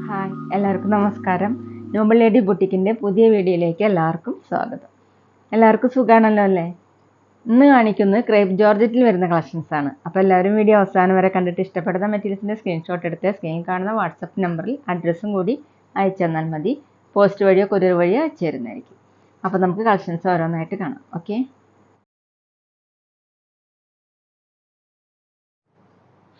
Hi, എല്ലാവർക്കും നമസ്കാരം. Noble lady ബുട്ടിക്കിൻ്റെ പുതിയ വീഡിയോയിലേക്ക് എല്ലാവർക്കും സ്വാഗതം. എല്ലാവർക്കും സുഖമാണല്ലോ അല്ലേ? ഇന്ന് കാണിക്കുന്നത് ക്രേപ്പ് ജോർജറ്റിൽ വരുന്ന കളക്ഷൻസ് ആണ്. അപ്പോൾ എല്ലാവരും വീഡിയോ അവസാനം വരെ കണ്ടിട്ട് ഇഷ്ടപ്പെടുന്ന മെറ്റീരിയൽസിൻ്റെ സ്ക്രീൻഷോട്ട് എടുത്ത് സ്ക്രീൻ കാണുന്ന വാട്സപ്പ് നമ്പറിൽ അഡ്രസ്സും കൂടി അയച്ചു തന്നാൽ മതി. പോസ്റ്റ് വഴിയോ കൊറിയർ വഴിയോ അയച്ചു തരുന്നതായിരിക്കും. അപ്പോൾ നമുക്ക് കളക്ഷൻസ് ഓരോന്നായിട്ട് കാണാം. ഓക്കെ,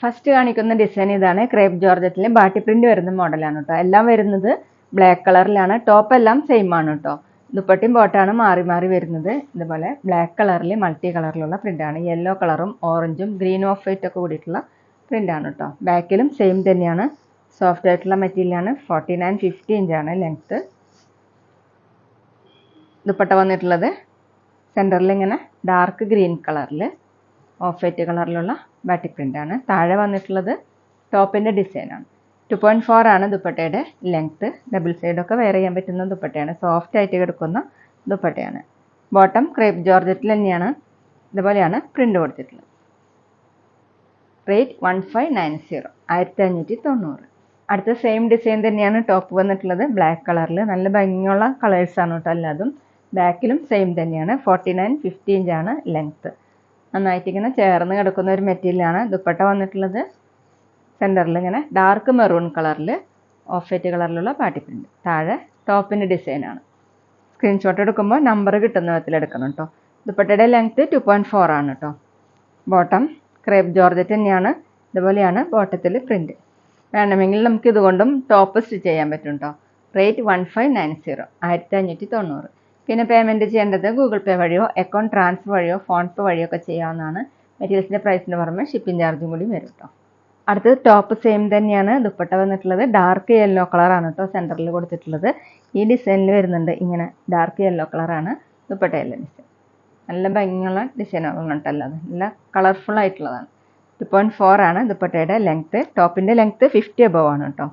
ഫസ്റ്റ് കാണിക്കുന്ന ഡിസൈൻ ഇതാണ്. ക്രേപ്പ് ജോർജറ്റിൽ ബാട്ടി പ്രിന്റ് വരുന്ന മോഡലാണ് കേട്ടോ. എല്ലാം വരുന്നത് ബ്ലാക്ക് കളറിലാണ്. ടോപ്പ് എല്ലാം സെയിം ആണ് കേട്ടോ. ദുപ്പട്ടയും ബോട്ടാണ് മാറി മാറി വരുന്നത്. ഇതുപോലെ ബ്ലാക്ക് കളറിൽ മൾട്ടി കളറിലുള്ള പ്രിന്റാണ്. യെല്ലോ കളറും ഓറഞ്ചും ഗ്രീൻ ഓഫ് വൈറ്റ് ഒക്കെ കൂടിയിട്ടുള്ള പ്രിന്റാണ് കേട്ടോ. ബാക്കിലും സെയിം തന്നെയാണ്. സോഫ്റ്റ് ആയിട്ടുള്ള മെറ്റീരിയലാണ്. 49-50 ഇഞ്ചാണ് ലെങ്ത്ത്. ദുപ്പട്ട വന്നിട്ടുള്ളത് സെൻറ്ററിൽ ഇങ്ങനെ ഡാർക്ക് ഗ്രീൻ കളറിൽ ഓഫ് വൈറ്റ് കളറിലുള്ള ബാറ്റിക് പ്രിൻ്റാണ്. താഴെ വന്നിട്ടുള്ളത് ടോപ്പിൻ്റെ ഡിസൈനാണ്. 2.4 ആണ് ദുപ്പട്ടയുടെ ലെങ്ത്ത്. ഡബിൾ സൈഡൊക്കെ വെയർ ചെയ്യാൻ പറ്റുന്ന ദുപ്പട്ടയാണ്. സോഫ്റ്റ് ആയിട്ട് കിടക്കുന്ന ദുപ്പട്ടയാണ്. ബോട്ടം ക്രേപ്പ് ജോർജറ്റിൽ തന്നെയാണ്. ഇതുപോലെയാണ് പ്രിൻ്റ് കൊടുത്തിട്ടുള്ളത്. റേറ്റ് 1590, 1590. അടുത്ത സെയിം ഡിസൈൻ തന്നെയാണ് ടോപ്പ് വന്നിട്ടുള്ളത്. ബ്ലാക്ക് കളറിൽ നല്ല ഭംഗിയുള്ള കളേഴ്സാണ് കേട്ടോ എല്ലാതും. ബാക്കിലും സെയിം തന്നെയാണ്. 49-50 ഇഞ്ചാണ് ലെങ്ത്ത്. നന്നായിട്ട് ഇങ്ങനെ ചേർന്ന് കിടക്കുന്ന ഒരു മെറ്റീരിയലാണ്. ദുപ്പട്ട വന്നിട്ടുള്ളത് സെൻറ്ററിൽ ഇങ്ങനെ ഡാർക്ക് മെറൂൺ കളറിൽ ഓഫ് വൈറ്റ് കളറിലുള്ള പാട്ടി പ്രിൻ്റ്. താഴെ ടോപ്പിൻ്റെ ഡിസൈനാണ്. സ്ക്രീൻഷോട്ട് എടുക്കുമ്പോൾ നമ്പർ കിട്ടുന്ന വിധത്തിൽ എടുക്കണം കേട്ടോ. ദുപ്പട്ടയുടെ ലെങ്ത്ത് 2.4 ആണ് കേട്ടോ. ബോട്ടം ക്രേപ്പ് ജോർജറ്റ് തന്നെയാണ്. ഇതുപോലെയാണ് ബോട്ടത്തിൽ പ്രിൻ്റ്. വേണമെങ്കിൽ നമുക്ക് ഇതുകൊണ്ടും ടോപ്പ് സ്റ്റിച്ച് ചെയ്യാൻ പറ്റും കേട്ടോ. റേറ്റ് 1590, 1590. പിന്നെ പേയ്മെൻറ്റ് ചെയ്യേണ്ടത് ഗൂഗിൾ പേ വഴിയോ അക്കൗണ്ട് ട്രാൻസ്ഫർ വഴിയോ ഫോൺ പേ വഴിയോ ഒക്കെ ചെയ്യാവുന്നതാണ്. മെറ്റീരിയൽസിൻ്റെ പ്രൈസിന് പുറമെ ഷിപ്പിംഗ് ചാർജും കൂടി വരും കേട്ടോ. അടുത്തത് ടോപ്പ് സെയിം തന്നെയാണ്. ദുപ്പട്ട വന്നിട്ടുള്ളത് ഡാർക്ക് യെല്ലോ കളറാണ് കേട്ടോ സെൻറ്ററിൽ കൊടുത്തിട്ടുള്ളത്. ഈ ഡിസൈനിൽ വരുന്നുണ്ട് ഇങ്ങനെ ഡാർക്ക് യെല്ലോ കളറാണ് ദുപ്പട്ടയിലെ ഡിസൈൻ. നല്ല ഭംഗിയുള്ള ഡിസൈനുകളാണ് കേട്ടോ. അല്ലാതെ നല്ല കളർഫുൾ ആയിട്ടുള്ളതാണ്. 2.4 ആണ് ദുപ്പട്ടയുടെ ലെങ്ത്ത്. ടോപ്പിൻ്റെ ലെങ്ത്ത് 50 above ആണ് കേട്ടോ.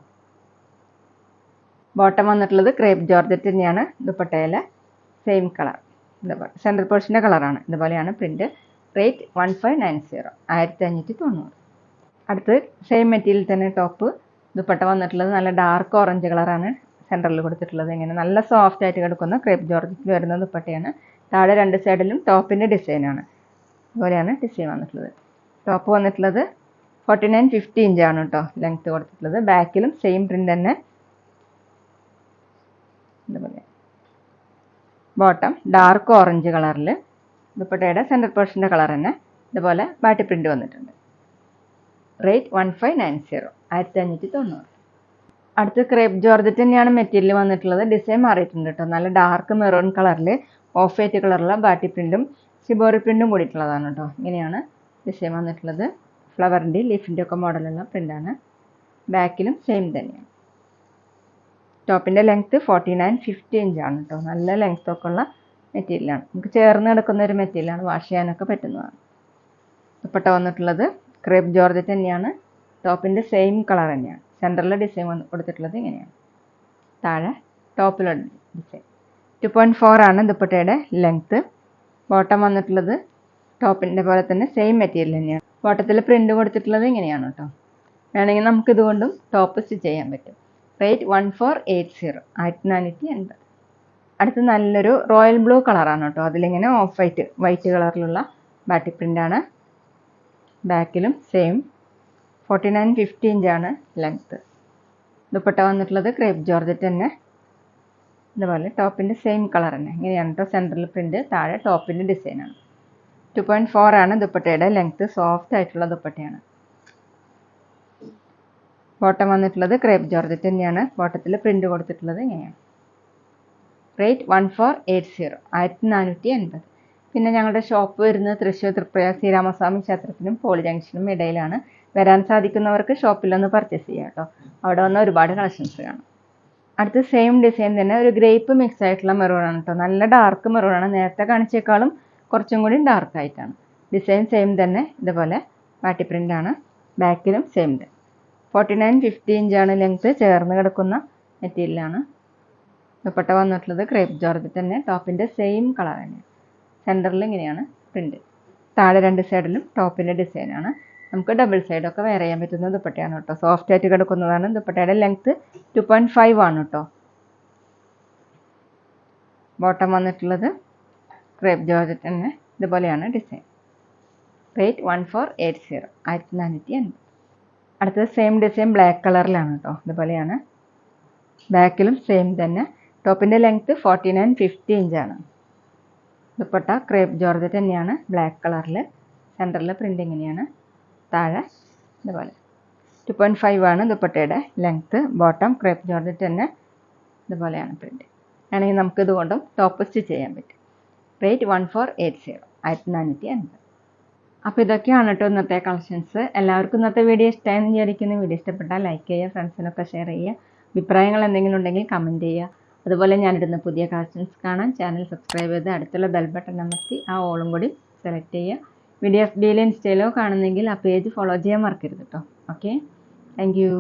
ബോട്ടം വന്നിട്ടുള്ളത് ക്രേപ്പ് ജോർജറ്റ് തന്നെയാണ്. ദുപ്പട്ടയിലെ സെയിം കളർ, ഇതുപോലെ സെൻറ്റർ പോർഷൻ്റെ കളറാണ്. ഇതുപോലെയാണ് പ്രിൻ്റ്. റേറ്റ് 1590, 1590. അടുത്ത് സെയിം മെറ്റീരിയൽ തന്നെ ടോപ്പ്. ദുപ്പട്ട വന്നിട്ടുള്ളത് നല്ല ഡാർക്ക് ഓറഞ്ച് കളറാണ് സെൻറ്ററിൽ കൊടുത്തിട്ടുള്ളത്. ഇങ്ങനെ നല്ല സോഫ്റ്റ് ആയിട്ട് കിടക്കുന്ന ക്രേപ്പ് ജോർജറ്റിൽ വരുന്ന ദുപ്പട്ടയാണ്. താഴെ രണ്ട് സൈഡിലും ടോപ്പിൻ്റെ ഡിസൈനാണ്. അതുപോലെയാണ് ഡിസൈൻ വന്നിട്ടുള്ളത്. ടോപ്പ് വന്നിട്ടുള്ളത് 49-50 ഇഞ്ചാണ് കേട്ടോ ലെങ്ത്ത് കൊടുത്തിട്ടുള്ളത്. ബാക്കിലും സെയിം പ്രിൻ്റ് തന്നെ. ഇതുപോലെ ബോട്ടം ഡാർക്ക് ഓറഞ്ച് കളറിൽ ദുപ്പട്ടയുടെ സെൻറ്റർ പോർഷൻ്റെ കളർ തന്നെ. ഇതുപോലെ ബാട്ടി പ്രിൻ്റ് വന്നിട്ടുണ്ട്. റേറ്റ് 1590, 1590. അടുത്ത് ക്രേപ്പ് ജോർജറ്റ് തന്നെയാണ് മെറ്റീരിയൽ വന്നിട്ടുള്ളത്. ഡിസൈൻ മാറിയിട്ടുണ്ട് കേട്ടോ. നല്ല ഡാർക്ക് മെറൂൺ കളറിൽ ഓഫ് വൈറ്റ് കളറുള്ള ബാട്ടി പ്രിൻറ്റും ഷിബോറി പ്രിൻറ്റും കൂടിയിട്ടുള്ളതാണ് കേട്ടോ. ഇങ്ങനെയാണ് ഡിസൈൻ വന്നിട്ടുള്ളത്. ഫ്ലവറിൻ്റെ ലീഫിൻ്റെ ഒക്കെ മോഡലുള്ള പ്രിൻ്റാണ്. ബാക്കിലും സെയിം തന്നെയാണ്. ടോപ്പിൻ്റെ ലെങ്ത്ത് 49-50 ഇഞ്ചാണ് കേട്ടോ. നല്ല ലെങ്ത്തൊക്കെ ഉള്ള മെറ്റീരിയലാണ്. നമുക്ക് ചേർന്ന് കിടക്കുന്ന ഒരു മെറ്റീരിയലാണ്. വാഷ് ചെയ്യാനൊക്കെ പറ്റുന്നതാണ്. ദുപ്പട്ട വന്നിട്ടുള്ളത് ക്രേപ്പ് ജോർജറ്റ് തന്നെയാണ്. ടോപ്പിൻ്റെ സെയിം കളർ തന്നെയാണ്. സെൻറ്ററിൽ ഡിസൈൻ കൊടുത്തിട്ടുള്ളത് ഇങ്ങനെയാണ്. താഴെ ടോപ്പിലുള്ള ഡിസൈൻ. 2.4 ആണ് ദുപ്പട്ടയുടെ ലെങ്ത്ത്. ബോട്ടം വന്നിട്ടുള്ളത് ടോപ്പിൻ്റെ പോലെ തന്നെ സെയിം മെറ്റീരിയൽ തന്നെയാണ്. ബോട്ടത്തിൽ പ്രിൻ്റ് കൊടുത്തിട്ടുള്ളത് ഇങ്ങനെയാണ് കേട്ടോ. വേണമെങ്കിൽ നമുക്ക് ഇതുകൊണ്ടും ടോപ്പ് സ്റ്റിച്ച് ചെയ്യാൻ പറ്റും. റേറ്റ് 1480, 1480. അടുത്ത് നല്ലൊരു റോയൽ ബ്ലൂ കളറാണ് കേട്ടോ. അതിലിങ്ങനെ ഓഫ് വൈറ്റ് കളറിലുള്ള ബാട്ടി പ്രിൻ്റാണ്. ബാക്കിലും സെയിം 49-50 ഇഞ്ചാണ് ലെങ്ത്ത്. ദുപ്പട്ട വന്നിട്ടുള്ളത് ക്രേപ്പ് ജോർജറ്റ് തന്നെ. ഇതുപോലെ ടോപ്പിൻ്റെ സെയിം കളർ തന്നെ. ഇങ്ങനെയാണ് കേട്ടോ സെൻറ്ററിൽ പ്രിൻ്റ്. താഴെ ടോപ്പിൻ്റെ ഡിസൈനാണ്. 2.4 ആണ് ദുപ്പട്ടയുടെ ലെങ്ത്ത്. സോഫ്റ്റ് ആയിട്ടുള്ള ദുപ്പട്ടയാണ്. ബോട്ടം വന്നിട്ടുള്ളത് ക്രേപ്പ് ജോർജറ്റ് തന്നെയാണ്. ബോട്ടത്തിൽ പ്രിൻ്റ് കൊടുത്തിട്ടുള്ളത് ഇങ്ങനെയാണ്. റേറ്റ് 1480, 1480. പിന്നെ ഞങ്ങളുടെ ഷോപ്പ് വരുന്നത് തൃശ്ശൂർ തൃപ്രയാർ ശ്രീരാമസ്വാമി ക്ഷേത്രത്തിനും പോളി ജംഗ്ഷനും ഇടയിലാണ്. വരാൻ സാധിക്കുന്നവർക്ക് ഷോപ്പിലൊന്ന് പർച്ചേസ് ചെയ്യാം കേട്ടോ. അവിടെ വന്ന് ഒരുപാട് കളക്ഷൻസ് കാണാം. അടുത്ത സെയിം ഡിസൈൻ തന്നെ ഒരു ഗ്രേപ്പ് മിക്സ് ആയിട്ടുള്ള മെറൂണാണ് കേട്ടോ. നല്ല ഡാർക്ക് മെറൂണാണ്. നേരത്തെ കാണിച്ചേക്കാളും കുറച്ചും കൂടി ഡാർക്ക് ആയിട്ടാണ്. ഡിസൈൻ സെയിം തന്നെ. ഇതുപോലെ പാട്ടി പ്രിൻ്റാണ്. ബാക്കിലും സെയിം തന്നെ. 49-50 ഇഞ്ചാണ് ലെങ്ത്ത്. ചേർന്ന് കിടക്കുന്ന മെറ്റീരിയലാണ്. ദുപ്പട്ട വന്നിട്ടുള്ളത് ക്രേപ്പ് ജോർജറ്റ് തന്നെ. ടോപ്പിൻ്റെ സെയിം കളർ തന്നെ. സെൻറ്ററിൽ ഇങ്ങനെയാണ് പ്രിൻ്റ്. താഴെ രണ്ട് സൈഡിലും ടോപ്പിൻ്റെ ഡിസൈനാണ്. നമുക്ക് ഡബിൾ സൈഡൊക്കെ വെയർ ചെയ്യാൻ പറ്റുന്ന ദുപ്പട്ടയാണ് കേട്ടോ. സോഫ്റ്റ് ആയിട്ട് കിടക്കുന്നതാണ്. ദുപ്പട്ടയുടെ ലെങ്ത്ത് 2.5 ആണ് കേട്ടോ. ബോട്ടം വന്നിട്ടുള്ളത് ക്രേപ്പ് ജോർജറ്റ് തന്നെ. ഇതുപോലെയാണ് ഡിസൈൻ. റേറ്റ് 1480, 1480. അടുത്തത് സെയിം ഡിസൈൻ ബ്ലാക്ക് കളറിലാണ് കേട്ടോ. ഇതുപോലെയാണ്. ബാക്കിലും സെയിം തന്നെ. ടോപ്പിൻ്റെ ലെങ്ത്ത് 49-50 ഇഞ്ചാണ്. ദുപ്പട്ട ക്രേപ്പ് ജോർജറ്റ് തന്നെയാണ്, ബ്ലാക്ക് കളറിൽ. സെൻറ്ററിൽ പ്രിൻ്റ് ഇങ്ങനെയാണ്. താഴെ ഇതുപോലെ 2.5 ആണ് ദുപ്പട്ടയുടെ ലെങ്ത്ത്. ബോട്ടം ക്രേപ്പ് ജോർജറ്റ് തന്നെ. ഇതുപോലെയാണ് പ്രിൻ്റ്. ആണെങ്കിൽ നമുക്ക് ഇതുകൊണ്ടും ടോപ്പ് സ്റ്റിച്ച് ചെയ്യാൻ പറ്റും. റേറ്റ് 1480, 1450. അപ്പോൾ ഇതൊക്കെയാണ് കേട്ടോ ഇന്നത്തെ കളക്ഷൻസ്. എല്ലാവർക്കും ഇന്നത്തെ വീഡിയോ ഇഷ്ടമായെന്ന് വിചാരിക്കുന്നു. വീഡിയോ ഇഷ്ടപ്പെട്ടാൽ ലൈക്ക് ചെയ്യുക, ഫ്രണ്ട്സിനൊക്കെ ഷെയർ ചെയ്യുക. അഭിപ്രായങ്ങൾ എന്തെങ്കിലും ഉണ്ടെങ്കിൽ കമൻറ്റ് ചെയ്യുക. അതുപോലെ ഞാനിടുന്ന പുതിയ കളക്ഷൻസ് കാണാൻ ചാനൽ സബ്സ്ക്രൈബ് ചെയ്ത് അടുത്തുള്ള ബെൽ ബട്ടൺ അമർത്തി ആ ഓളും കൂടി സെലക്ട് ചെയ്യുക. വീഡിയോ FBയിലോ ഇൻസ്റ്റയിലോ കാണുന്നെങ്കിൽ ആ പേജ് ഫോളോ ചെയ്യാൻ മറക്കരുത് കേട്ടോ. Okay, thank you.